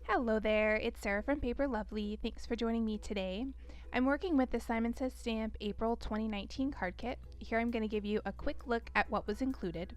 Hello there, it's Sarah from Paper Lovely. Thanks for joining me today. I'm working with the Simon Says Stamp April 2019 card kit. Here I'm going to give you a quick look at what was included.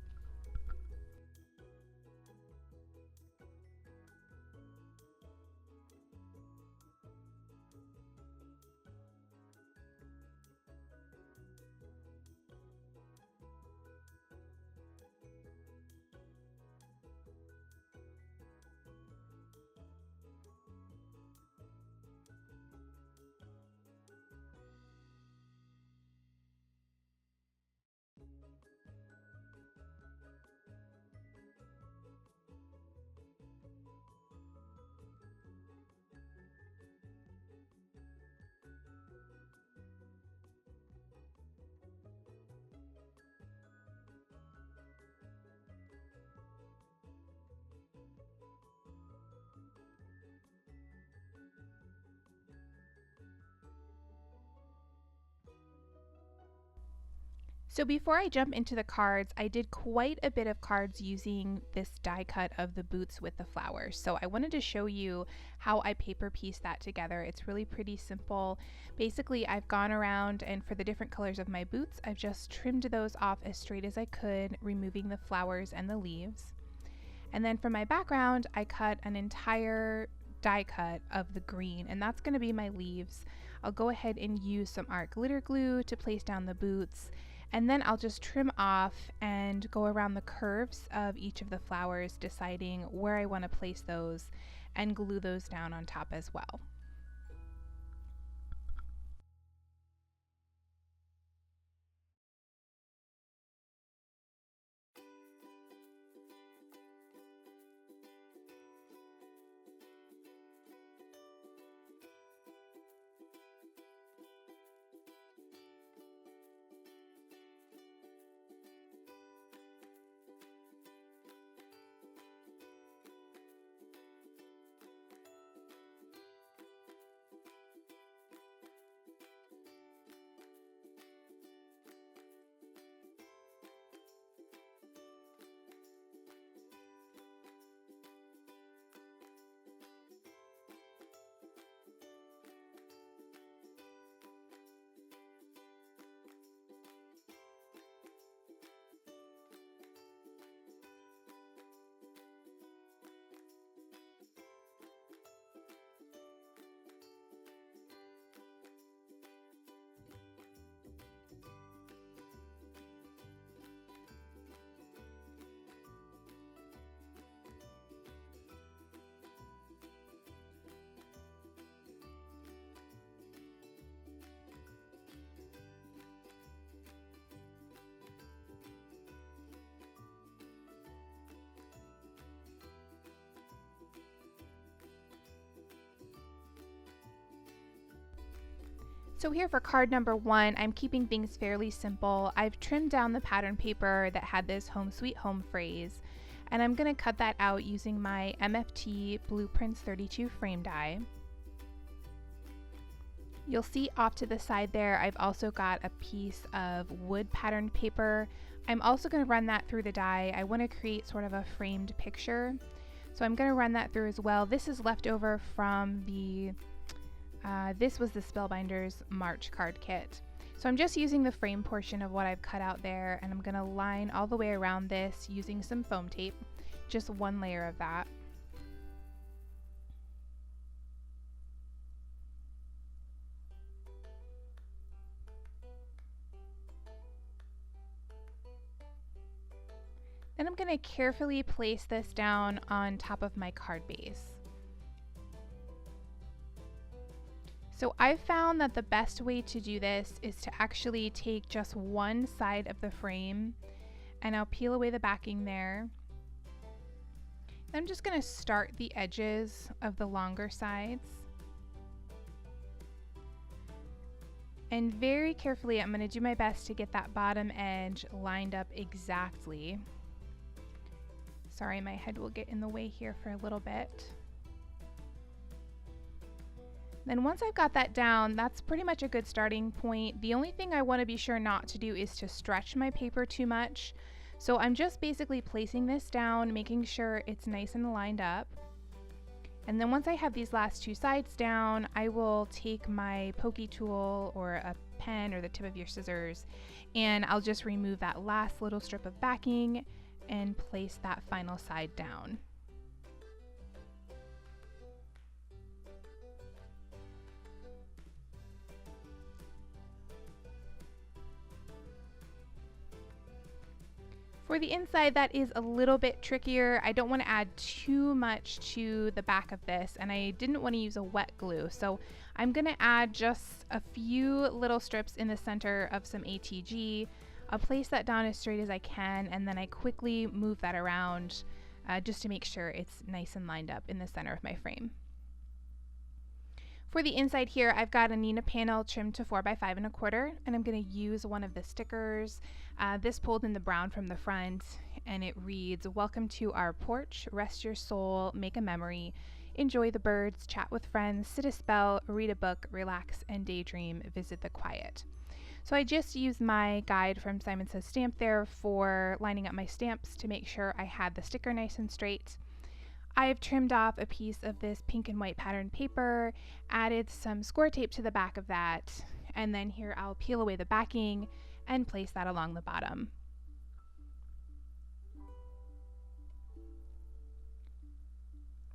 So before I jump into the cards, I did quite a bit of cards using this die cut of the boots with the flowers. So I wanted to show you how I paper pieced that together. It's really pretty simple. Basically, I've gone around and for the different colors of my boots, I've just trimmed those off as straight as I could, removing the flowers and the leaves. And then for my background, I cut an entire die cut of the green, and that's going to be my leaves. I'll go ahead and use some art glitter glue to place down the boots. And then I'll just trim off and go around the curves of each of the flowers, deciding where I want to place those and glue those down on top as well. So here for card number 1, I'm keeping things fairly simple. I've trimmed down the pattern paper that had this Home Sweet Home phrase, and I'm going to cut that out using my MFT Blueprints 32 frame die. You'll see off to the side there, I've also got a piece of wood patterned paper. I'm also going to run that through the die. I want to create sort of a framed picture, so I'm going to run that through as well. This is left over from the this was the Spellbinders March card kit. So I'm just using the frame portion of what I've cut out there, and I'm going to line all the way around this using some foam tape, just one layer of that. Then I'm going to carefully place this down on top of my card base. So I've found that the best way to do this is to actually take just one side of the frame, and I'll peel away the backing there. I'm just going to start the edges of the longer sides. And very carefully, I'm going to do my best to get that bottom edge lined up exactly. Sorry, my head will get in the way here for a little bit. Then once I've got that down, that's pretty much a good starting point. The only thing I want to be sure not to do is to stretch my paper too much. So I'm just basically placing this down, making sure it's nice and lined up. And then once I have these last two sides down, I will take my pokey tool or a pen or the tip of your scissors, and I'll just remove that last little strip of backing and place that final side down. For the inside, that is a little bit trickier. I don't want to add too much to the back of this, and I didn't want to use a wet glue. So I'm going to add just a few little strips in the center of some ATG. I'll place that down as straight as I can, and then I quickly move that around just to make sure it's nice and lined up in the center of my frame. For the inside here, I've got a Neenah panel trimmed to 4 by 5 1/4, and I'm going to use one of the stickers. This pulled in the brown from the front, and it reads, "Welcome to our porch, rest your soul, make a memory, enjoy the birds, chat with friends, sit a spell, read a book, relax and daydream, visit the quiet." So I just used my guide from Simon Says Stamp there for lining up my stamps to make sure I had the sticker nice and straight. I've trimmed off a piece of this pink and white pattern paper, added some Scor-Tape to the back of that, and then here I'll peel away the backing and place that along the bottom.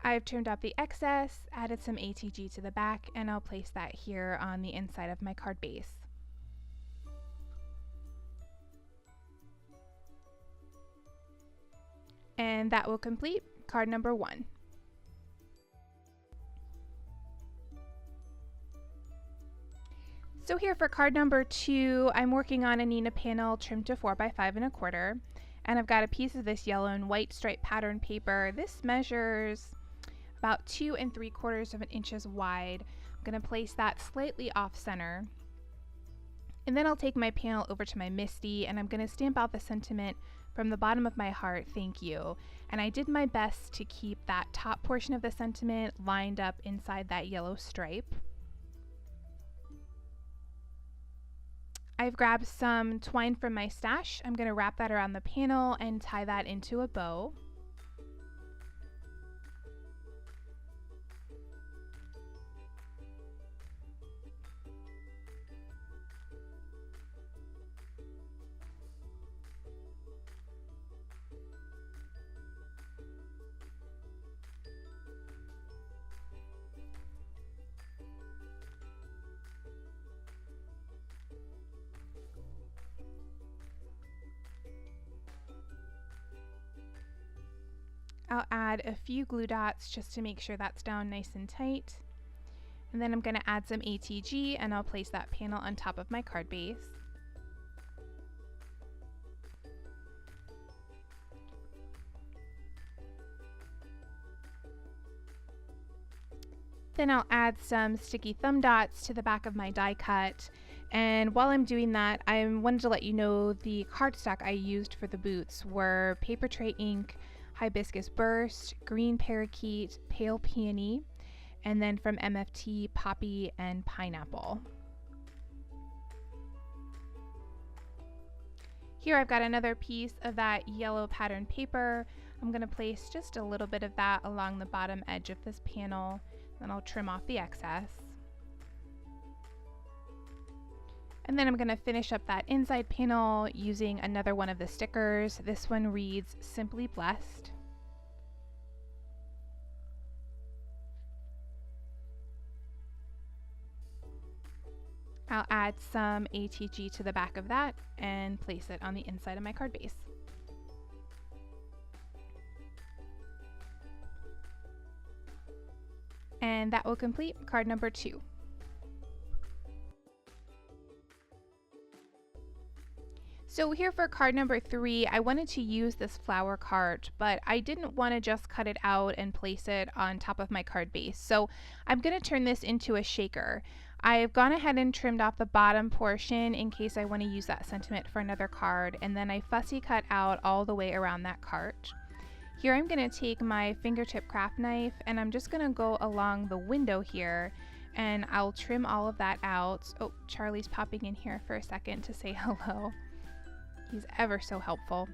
I've trimmed up the excess, added some ATG to the back, and I'll place that here on the inside of my card base. And that will complete card number 1. So here for card number 2, I'm working on a Neenah panel trimmed to 4 by 5 1/4, and I've got a piece of this yellow and white striped pattern paper. This measures about 2 3/4 inches wide. I'm going to place that slightly off center, and then I'll take my panel over to my MISTI, and I'm going to stamp out the sentiment from the bottom of my heart, "Thank you." And I did my best to keep that top portion of the sentiment lined up inside that yellow stripe. I've grabbed some twine from my stash. I'm going to wrap that around the panel and tie that into a bow. I'll add a few glue dots just to make sure that's down nice and tight. And then I'm going to add some ATG, and I'll place that panel on top of my card base. Then I'll add some sticky thumb dots to the back of my die cut. And while I'm doing that, I wanted to let you know the cardstock I used for the boots were Paper Tray Ink, Hibiscus Burst, Green Parakeet, Pale Peony, and then from MFT, Poppy and Pineapple. Here I've got another piece of that yellow pattern paper. I'm going to place just a little bit of that along the bottom edge of this panel, then I'll trim off the excess. And then I'm going to finish up that inside panel using another one of the stickers. This one reads, "Simply Blessed." I'll add some ATG to the back of that and place it on the inside of my card base. And that will complete card number 2. So here for card number 3, I wanted to use this flower card, but I didn't want to just cut it out and place it on top of my card base. So I'm going to turn this into a shaker. I've gone ahead and trimmed off the bottom portion in case I want to use that sentiment for another card, and then I fussy cut out all the way around that cart. Here I'm going to take my fingertip craft knife, and I'm just going to go along the window here, and I'll trim all of that out. Oh, Charlie's popping in here for a second to say hello. He's ever so helpful.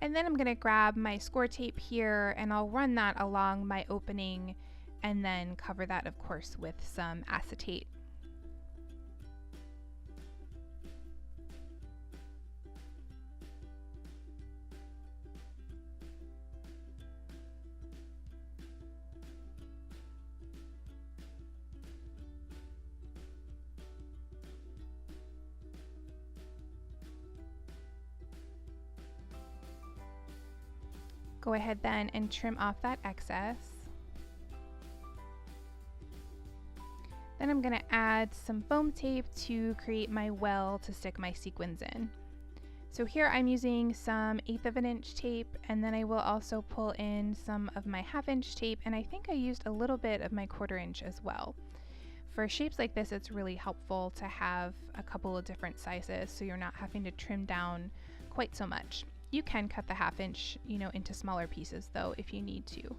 And then I'm going to grab my Scor-Tape here and I'll run that along my opening and then cover that, of course, with some acetate. Go ahead then and trim off that excess. Then I'm going to add some foam tape to create my well to stick my sequins in. So here I'm using some 1/8 of an inch tape, and then I will also pull in some of my 1/2 inch tape, and I think I used a little bit of my 1/4 inch as well. For shapes like this, it's really helpful to have a couple of different sizes so you're not having to trim down quite so much. You can cut the 1/2 inch, into smaller pieces though if you need to.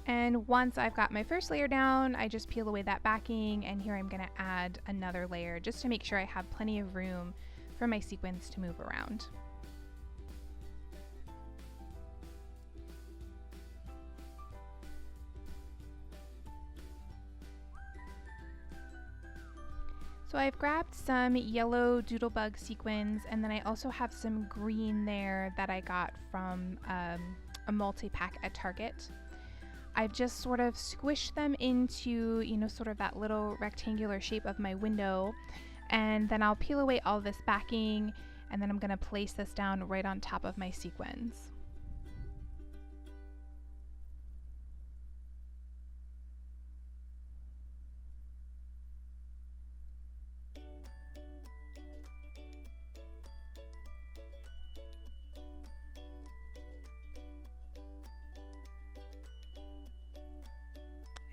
And once I've got my first layer down, I just peel away that backing, and here I'm going to add another layer just to make sure I have plenty of room for my sequins to move around. So I've grabbed some yellow doodlebug sequins, and then I also have some green there that I got from a multi-pack at Target. I've just sort of squished them into, sort of that little rectangular shape of my window, and then I'll peel away all this backing, and then I'm going to place this down right on top of my sequins.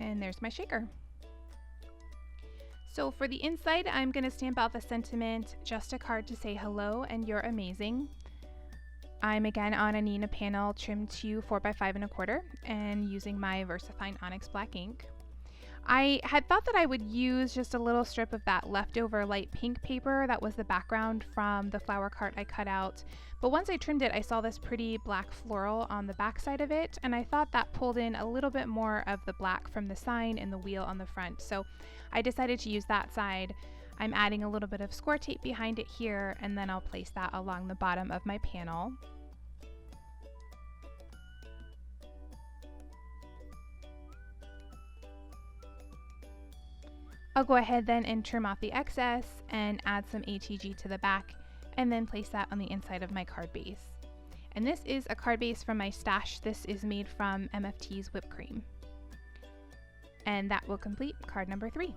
And there's my shaker. So for the inside, I'm going to stamp out the sentiment, "Just a card to say hello and you're amazing." I'm again on a Neenah panel trimmed to 4x5 1/4 and using my VersaFine Onyx Black ink. I had thought that I would use just a little strip of that leftover light pink paper that was the background from the flower cart I cut out, but once I trimmed it I saw this pretty black floral on the back side of it, and I thought that pulled in a little bit more of the black from the sign and the wheel on the front, so I decided to use that side. I'm adding a little bit of Scor-Tape behind it here, and then I'll place that along the bottom of my panel. I'll go ahead then and trim off the excess and add some ATG to the back, and then place that on the inside of my card base. And this is a card base from my stash. This is made from MFT's whipped cream. And that will complete card number 3.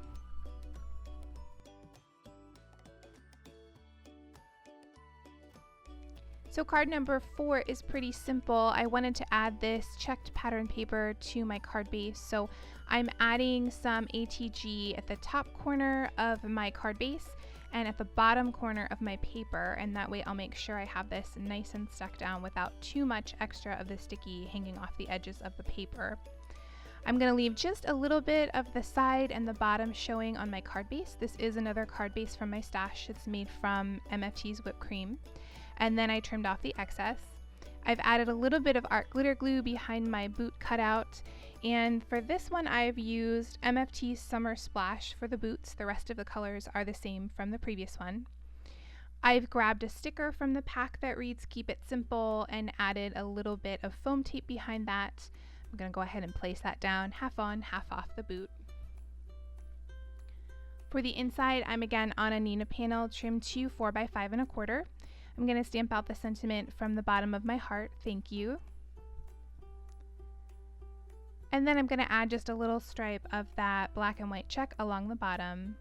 So card number 4 is pretty simple. I wanted to add this checked pattern paper to my card base, so I'm adding some ATG at the top corner of my card base and at the bottom corner of my paper, and that way I'll make sure I have this nice and stuck down without too much extra of the sticky hanging off the edges of the paper. I'm going to leave just a little bit of the side and the bottom showing on my card base. This is another card base from my stash. It's made from MFT's whipped cream. And then I trimmed off the excess. I've added a little bit of art glitter glue behind my boot cutout, and for this one I've used MFT's Summer Splash for the boots. The rest of the colors are the same from the previous one. I've grabbed a sticker from the pack that reads "Keep it simple" and added a little bit of foam tape behind that. I'm going to go ahead and place that down, half on, half off the boot. For the inside, I'm again on a Neenah panel trimmed to 4x5 1/4. I'm going to stamp out the sentiment from the bottom of my heart, "Thank you." And then I'm going to add just a little stripe of that black and white check along the bottom.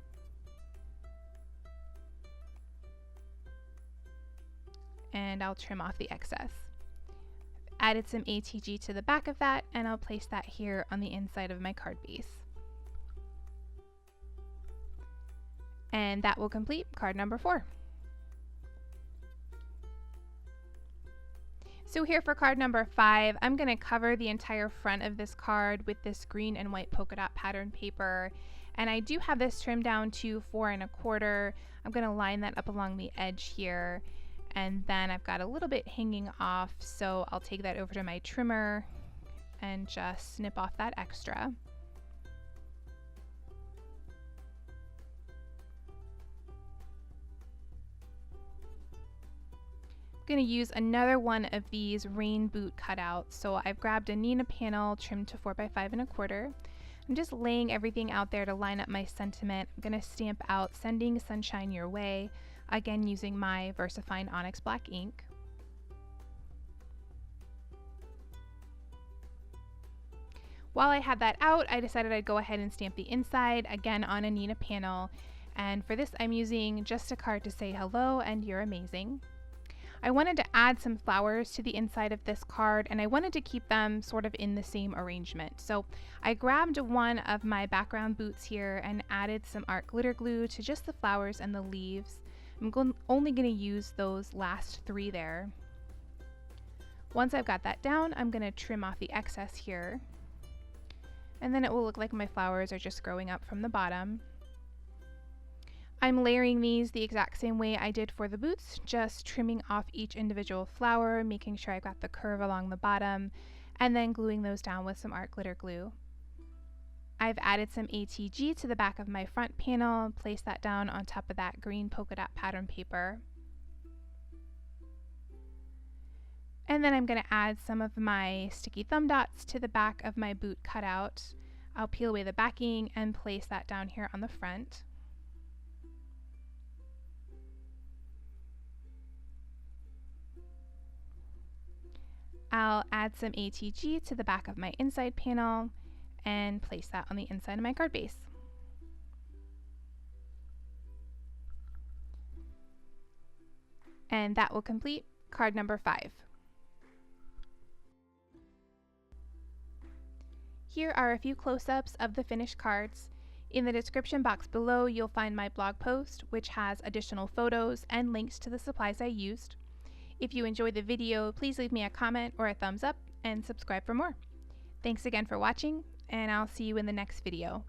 And I'll trim off the excess. Added some ATG to the back of that, and I'll place that here on the inside of my card base. And that will complete card number 4. So here for card number 5, I'm going to cover the entire front of this card with this green and white polka dot pattern paper. And I do have this trimmed down to 4 1/4. I'm going to line that up along the edge here. And then I've got a little bit hanging off, so I'll take that over to my trimmer and just snip off that extra. I'm going to use another one of these rain boot cutouts. So I've grabbed a Nina panel trimmed to 4 by 5 1/4. I'm just laying everything out there to line up my sentiment. I'm going to stamp out "Sending Sunshine Your Way," again using my VersaFine Onyx Black ink. While I had that out, I decided I'd go ahead and stamp the inside, again on a Nina panel. And for this, I'm using just a card to say hello and you're amazing. I wanted to add some flowers to the inside of this card, and I wanted to keep them sort of in the same arrangement. So I grabbed one of my background boots here and added some art glitter glue to just the flowers and the leaves. I'm only going to use those last 3 there. Once I've got that down, I'm going to trim off the excess here. And then it will look like my flowers are just growing up from the bottom. I'm layering these the exact same way I did for the boots, just trimming off each individual flower, making sure I've got the curve along the bottom, and then gluing those down with some art glitter glue. I've added some ATG to the back of my front panel, placed that down on top of that green polka dot pattern paper. And then I'm going to add some of my sticky thumb dots to the back of my boot cutout. I'll peel away the backing and place that down here on the front. I'll add some ATG to the back of my inside panel and place that on the inside of my card base. And that will complete card number 5. Here are a few close-ups of the finished cards. In the description box below, you'll find my blog post, which has additional photos and links to the supplies I used. If you enjoyed the video, please leave me a comment or a thumbs up and subscribe for more. Thanks again for watching, and I'll see you in the next video.